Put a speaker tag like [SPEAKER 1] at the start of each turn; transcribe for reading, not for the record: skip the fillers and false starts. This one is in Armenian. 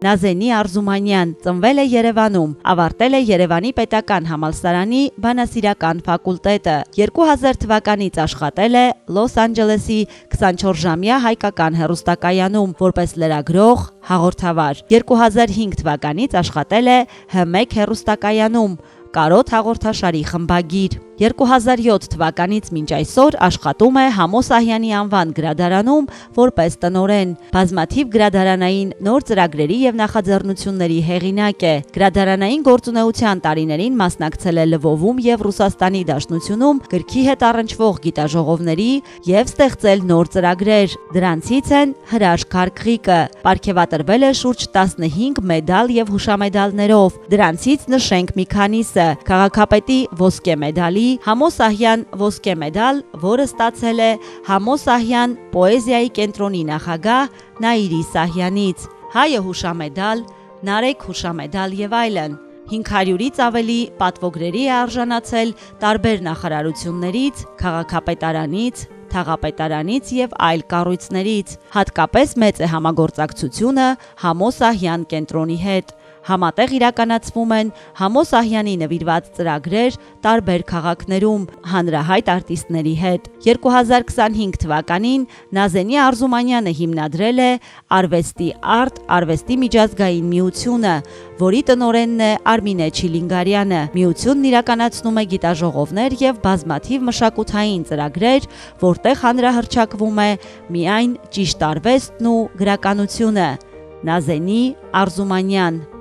[SPEAKER 1] Նազենի Արզումանյան ծնվել է Երևանում, ավարտել է Երևանի պետական համալսարանի բանասիրական ֆակուլտետը։ 2000 թվականից աշխատել է Լոս Անջելեսի 24-ժամյա հայկական հեռուստակայանում որպես լրագրող, հաղորդավար։ 2005 թվականից աշխատել է H1 հեռուստակայանում Կարոտ հաղորդաշարի խմբագիր։ 2007 թվականից մինչ այսօր աշխատում է Համո Սահյանի անվան գրադարանում որպես տնօրեն։ Բազմաթիվ գրադարանային նոր ծրագրերի եւ նախաձեռնությունների հեղինակ է։ Գրադարանային գործունեության տարիներին մասնակցել է Լվովում եւ Ռուսաստանի Դաշնությունում գրքի հետ առնչվող գիտաժողովների եւ ստեղծել նոր ծրագրեր։ Դրանցից են Հրաշք Արքղիկը։ Պարգևատրվել է շուրջ 15 մեդալ եւ հուշամեդալներով։ Դրանցից նշենք մի քանիսը. Քաղաքապետի ոսկե մեդալի, Համո Սահյան ոսկե մեդալ, որը ստացել է Համո Սահյան պոեզիայի կենտրոնի նախագահ Նաիրի Սահյանից, Հայը հուշամեդալ, Նարեկ հուշամեդալ եւ այլն։ 500-ից ավելի պատվոգրերի է արժանացել տարբեր նախարարություններից, քաղաքապետարանից, թաղապետարանից եւ այլ կառույցներից։ Հատկապես մեծ է համագործակցությունը Համո Սահյան կենտրոնի հետ։ Համատեղ իրականացվում են Համո Սահյանի նվիրված ծրագրեր տարբեր քաղաքներում հանրահայտ արտիստների հետ։ 2025 թվականին Նազենի Արզումանյանը հիմնադրել է Արվեստի արտ արվեստի միջազգային միությունը, որի տնօրենն է Արմինե Չիլինգարյանը։ Միությունն իրականացնում է գիտաժողովներ եւ բազմաթիվ մշակութային ծրագրեր, որտեղ հանրահռչակվում է միայն ճիշտ արվեստն ու գրականությունը։ Նազենի Արզումանյան։